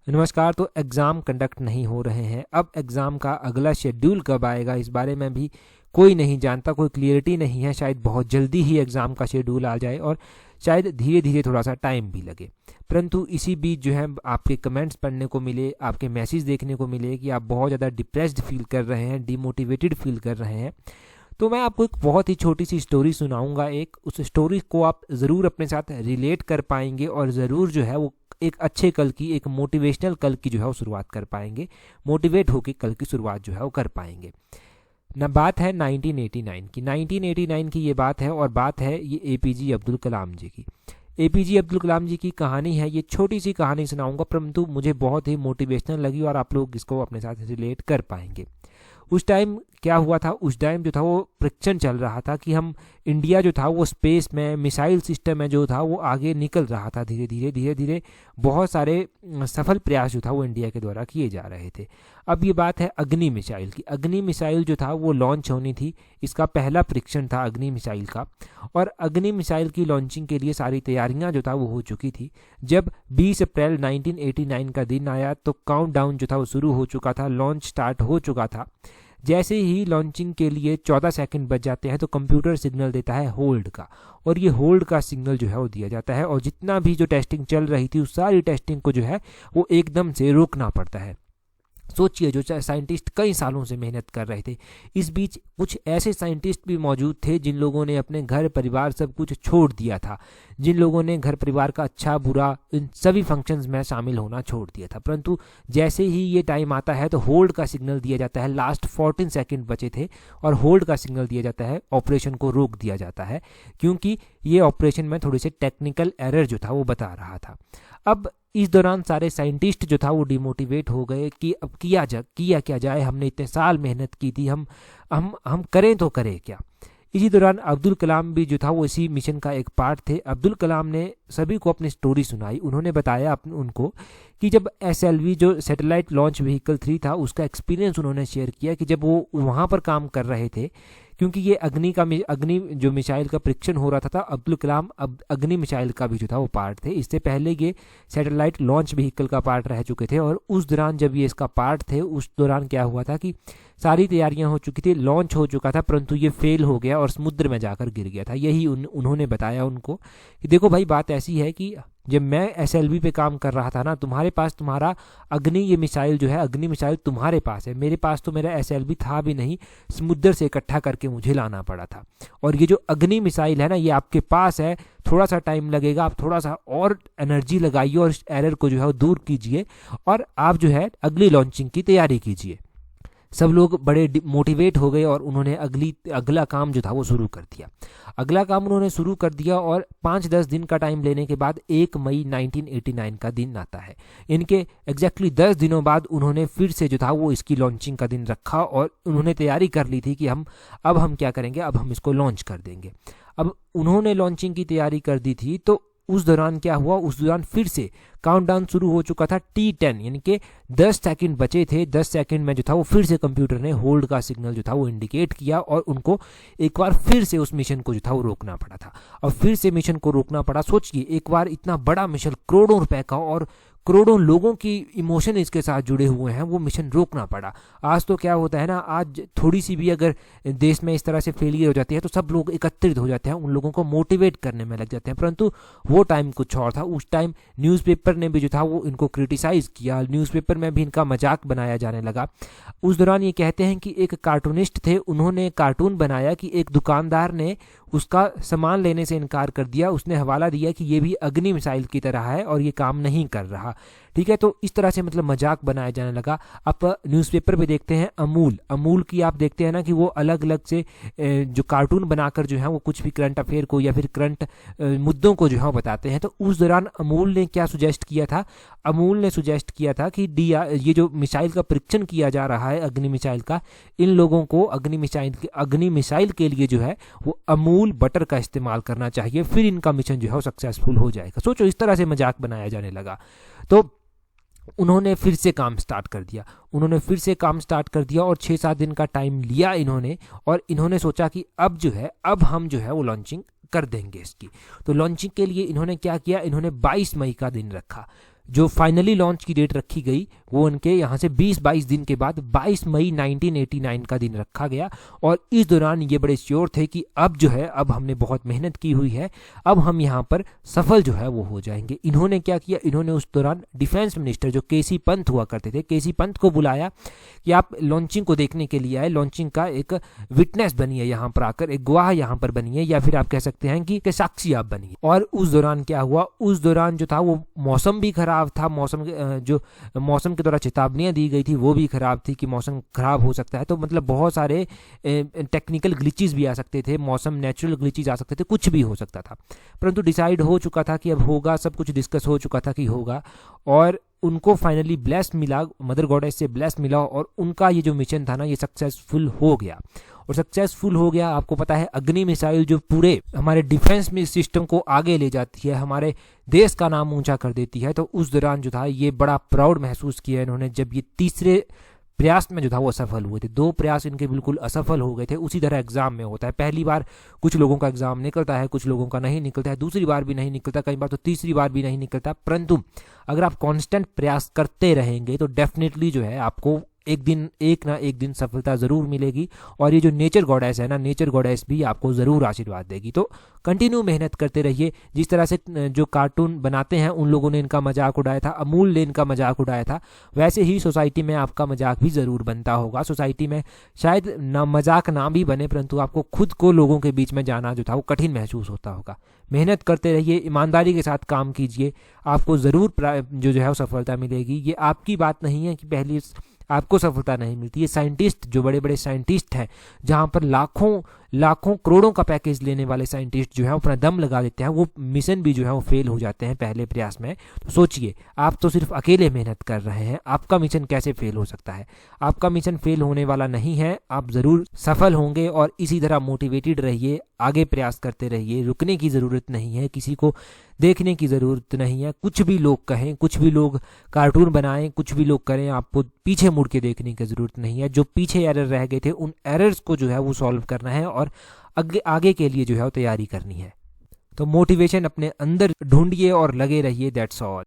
नमस्कार। तो exam conduct नहीं हो रहे हैं। अब एग्ज़ाम का अगला शेड्यूल कब आएगा इस बारे में भी कोई नहीं जानता, कोई क्लियरिटी नहीं है। शायद बहुत जल्दी ही एग्ज़ाम का शेड्यूल आ जाए और शायद धीरे धीरे थोड़ा सा टाइम भी लगे। परंतु इसी बीच जो है आपके कमेंट्स पढ़ने को मिले, आपके मैसेज देखने को मिले कि आप बहुत ज़्यादा डिप्रेस्ड फील कर रहे हैं, डिमोटिवेटेड फील कर रहे हैं। तो मैं आपको एक बहुत ही छोटी सी स्टोरी सुनाऊंगा। उस स्टोरी को आप ज़रूर अपने साथ रिलेट कर पाएंगे और ज़रूर जो है वो एक अच्छे कल की, एक मोटिवेशनल कल की जो है वो शुरुआत कर पाएंगे। मोटिवेट होकर कल की शुरुआत जो है वो कर पाएंगे। न बात है 1989 की। 1989 की ये बात है और बात है ये एपीजे अब्दुल कलाम जी की। एपीजे अब्दुल कलाम जी की कहानी है। ये छोटी सी कहानी सुनाऊंगा परंतु मुझे बहुत ही मोटिवेशनल लगी और आप लोग इसको अपने साथ रिलेट कर पाएंगे। उस टाइम क्या हुआ था, उस टाइम जो था वो परीक्षण चल रहा था कि हम इंडिया जो था वो स्पेस में मिसाइल सिस्टम में जो था वो आगे निकल रहा था। धीरे धीरे धीरे धीरे बहुत सारे सफल प्रयास जो था वो इंडिया के द्वारा किए जा रहे थे। अब ये बात है अग्नि मिसाइल की। अग्नि मिसाइल जो था वो लॉन्च होनी थी। इसका पहला परीक्षण था अग्नि मिसाइल का और अग्नि मिसाइल की लॉन्चिंग के लिए सारी तैयारियां जो था वो हो चुकी थी। जब 20 अप्रैल 1989 का दिन आया तो काउंटडाउन जो था वो शुरू हो चुका था, लॉन्च स्टार्ट हो चुका था। जैसे ही लॉन्चिंग के लिए 14 सेकंड बच जाते हैं तो कंप्यूटर सिग्नल देता है होल्ड का, और ये होल्ड का सिग्नल जो है वो दिया जाता है और जितना भी जो टेस्टिंग चल रही थी उस सारी टेस्टिंग को जो है वो एकदम से रोकना पड़ता है। सोचिए, जो साइंटिस्ट कई सालों से मेहनत कर रहे थे, इस बीच कुछ ऐसे साइंटिस्ट भी मौजूद थे जिन लोगों ने अपने घर परिवार सब कुछ छोड़ दिया था, जिन लोगों ने घर परिवार का अच्छा बुरा इन सभी फंक्शंस में शामिल होना छोड़ दिया था। परंतु जैसे ही ये टाइम आता है तो होल्ड का सिग्नल दिया जाता है। लास्ट 14 सेकंड बचे थे और होल्ड का सिग्नल दिया जाता है, ऑपरेशन को रोक दिया जाता है क्योंकि ये ऑपरेशन में थोड़ी सी टेक्निकल एरर जो था वो बता रहा था। अब इस दौरान सारे साइंटिस्ट जो था वो डिमोटिवेट हो गए कि अब किया क्या जाए, हमने इतने साल मेहनत की थी, हम करें तो करें क्या। इसी दौरान अब्दुल कलाम भी जो था वो इसी मिशन का एक पार्ट थे। अब्दुल कलाम ने सभी को अपनी स्टोरी सुनाई। उन्होंने बताया उनको कि जब एसएलवी जो सैटेलाइट लॉन्च व्हीकल 3 था उसका एक्सपीरियंस उन्होंने शेयर किया कि जब वो वहाँ पर काम कर रहे थे, क्योंकि ये अग्नि जो मिसाइल का परीक्षण हो रहा था अब्दुल कलाम अब अग्नि मिसाइल का भी जो था वो पार्ट थे। इससे पहले ये सैटेलाइट लॉन्च व्हीकल का पार्ट रह चुके थे और उस दौरान जब ये इसका पार्ट थे उस दौरान क्या हुआ था कि सारी तैयारियां हो चुकी थी, लॉन्च हो चुका था, परंतु ये फेल हो गया और समुद्र में जाकर गिर गया था। यही उन्होंने बताया उनको कि देखो भाई, बात ऐसी है कि जब मैं एसएलवी पे काम कर रहा था ना, तुम्हारे पास तुम्हारा ये मिसाइल जो है, अग्नि मिसाइल तुम्हारे पास है, मेरे पास तो मेरा एसएलवी था भी नहीं, समुद्र से इकट्ठा करके मुझे लाना पड़ा था। और ये जो अग्नि मिसाइल है ना, ये आपके पास है, थोड़ा सा टाइम लगेगा, आप थोड़ा सा और एनर्जी लगाइए और इस एरर को जो है वो दूर कीजिए और आप जो है अगली लॉन्चिंग की तैयारी कीजिए। सब लोग बड़े मोटिवेट हो गए और उन्होंने अगला काम जो था वो शुरू कर दिया। अगला काम उन्होंने शुरू कर दिया और 5-10 दिन का टाइम लेने के बाद 1 मई 1989 का दिन आता है। इनके एग्जैक्टली 10 दिनों बाद उन्होंने फिर से जो था वो इसकी लॉन्चिंग का दिन रखा और उन्होंने तैयारी कर ली थी कि हम क्या करेंगे, अब हम इसको लॉन्च कर देंगे। अब उन्होंने लॉन्चिंग की तैयारी कर दी थी तो उस दौरान क्या हुआ, उस दौरान फिर से काउंटडाउन शुरू हो चुका था। T10 यानी कि 10 सेकंड बचे थे। 10 सेकंड में जो था वो फिर से कंप्यूटर ने होल्ड का सिग्नल जो था वो इंडिकेट किया और उनको एक बार फिर से उस मिशन को जो था वो रोकना पड़ा था। और फिर से मिशन को रोकना पड़ा। सोचिए, एक बार इतना बड़ा मिशन, करोड़ों रुपए का और करोड़ों लोगों की इमोशन इसके साथ जुड़े हुए हैं, वो मिशन रोकना पड़ा। आज तो क्या होता है ना, आज थोड़ी सी भी अगर देश में इस तरह से फेलियर हो जाती है तो सब लोग एकत्रित हो जाते हैं, उन लोगों को मोटिवेट करने में लग जाते हैं। परंतु वो टाइम कुछ और था। उस टाइम न्यूज़पेपर ने भी जो था वो इनको क्रिटिसाइज किया, न्यूज़पेपर में भी इनका मजाक बनाया जाने लगा। उस दौरान ये कहते हैं कि एक कार्टूनिस्ट थे, उन्होंने कार्टून बनाया कि एक दुकानदार ने उसका सामान लेने से इनकार कर दिया। उसने हवाला दिया कि ये भी अग्नि मिसाइल की तरह है और ये काम नहीं कर रहा। ठीक है, तो इस तरह से मतलब मजाक बनाया जाने लगा। आप न्यूज़पेपर पे देखते हैं अमूल की आप देखते हैं ना कि वो अलग अलग से जो कार्टून बनाकर जो है वो कुछ भी करंट अफेयर को या फिर करंट मुद्दों को जो है बताते हैं। तो उस दौरान अमूल ने क्या सुजेस्ट किया था, अमूल ने सुजेस्ट किया था कि ये जो मिसाइल का परीक्षण किया जा रहा है अग्नि मिसाइल का, इन लोगों को अग्नि मिसाइल के लिए जो है वो अमूल बटर का इस्तेमाल करना चाहिए, फिर इनका मिशन जो है वो सक्सेसफुल हो जाएगा। सोचो, इस तरह से मजाक बनाया जाने लगा। तो उन्होंने फिर से काम स्टार्ट कर दिया और 6-7 दिन का टाइम लिया इन्होंने और इन्होंने सोचा कि अब हम जो है वो लॉन्चिंग कर देंगे इसकी। तो लॉन्चिंग के लिए इन्होंने क्या किया, इन्होंने 22 मई का दिन रखा। जो फाइनली लॉन्च की डेट रखी गई वो उनके यहाँ से 20-22 दिन के बाद 22 मई 1989 का दिन रखा गया। और इस दौरान ये बड़े श्योर थे कि अब जो है, अब हमने बहुत मेहनत की हुई है, अब हम यहाँ पर सफल जो है वो हो जाएंगे। इन्होंने क्या किया, इन्होंने उस दौरान डिफेंस मिनिस्टर जो केसी पंत हुआ करते थे, केसी पंत को बुलाया कि आप लॉन्चिंग को देखने के लिए आए, लॉन्चिंग का एक विटनेस बनिए यहाँ पर आकर, एक गवाह यहाँ पर बनिए, या फिर आप कह सकते हैं कि साक्षी आप बनिए। और उस दौरान क्या हुआ, उस दौरान जो था वो मौसम भी खराब था, मौसम के द्वारा चेतावनियां दी गई थी वो भी खराब थी कि मौसम खराब हो सकता है। तो मतलब बहुत सारे टेक्निकल ग्लिचेस भी आ सकते थे, मौसम नेचुरल ग्लिचेस आ सकते थे, कुछ भी हो सकता था। परंतु डिसाइड हो चुका था कि अब होगा, सब कुछ डिस्कस हो चुका था कि होगा, और उनको फाइनली ब्लेस मिला, मदर गॉडेस से ब्लेस मिला, और उनका ये जो मिशन था ना ये सक्सेसफुल हो गया। और सक्सेसफुल हो गया, आपको पता है अग्नि मिसाइल जो पूरे हमारे डिफेंस में सिस्टम को आगे ले जाती है, हमारे देश का नाम ऊंचा कर देती है। तो उस दौरान जो था ये बड़ा प्राउड महसूस किया इन्होंने जब ये तीसरे प्रयास में जो था वो असफल हुए थे। 2 प्रयास इनके बिल्कुल असफल हो गए थे। उसी तरह एग्जाम में होता है, पहली बार कुछ लोगों का एग्जाम निकलता है, कुछ लोगों का नहीं निकलता है, दूसरी बार भी नहीं निकलता, कई बार तो तीसरी बार भी नहीं निकलता। परंतु अगर आप कांस्टेंट प्रयास करते रहेंगे तो डेफिनेटली जो है आपको एक ना एक दिन सफलता जरूर मिलेगी। और ये जो नेचर गॉडेस है ना, नेचर गॉडेस भी आपको जरूर आशीर्वाद देगी। तो कंटिन्यू मेहनत करते रहिए। जिस तरह से जो कार्टून बनाते हैं उन लोगों ने इनका मजाक उड़ाया था, अमूल ने इनका मजाक उड़ाया था, वैसे ही सोसाइटी में आपका मजाक भी जरूर बनता होगा। सोसाइटी में शायद ना मजाक ना भी बने, परंतु आपको खुद को लोगों के बीच में जाना जो था वो कठिन महसूस होता होगा। मेहनत करते रहिए, ईमानदारी के साथ काम कीजिए, आपको ज़रूर जो है वो सफलता मिलेगी। ये आपकी बात नहीं है कि पहली आपको सफलता नहीं मिलती है। साइंटिस्ट, जो बड़े बड़े साइंटिस्ट हैं, जहां पर लाखों करोड़ों का पैकेज लेने वाले साइंटिस्ट जो है अपना दम लगा देते हैं, वो मिशन भी जो है वो फेल हो जाते हैं पहले प्रयास में। तो सोचिए, आप तो सिर्फ अकेले मेहनत कर रहे हैं, आपका मिशन कैसे फेल हो सकता है? आपका मिशन फेल होने वाला नहीं है, आप ज़रूर सफल होंगे। और इसी तरह मोटिवेटेड रहिए, आगे प्रयास करते रहिए, रुकने की ज़रूरत नहीं है, किसी को देखने की ज़रूरत नहीं है। कुछ भी लोग कहें, कुछ भी लोग कार्टून बनाएं, कुछ भी लोग करें, आपको पीछे मुड़ के देखने की ज़रूरत नहीं है। जो पीछे एरर रह गए थे उन एरर्स को जो है वो सॉल्व करना है और आगे के लिए जो है वो तैयारी करनी है। तो मोटिवेशन अपने अंदर ढूंढिए और लगे रहिए। That's all.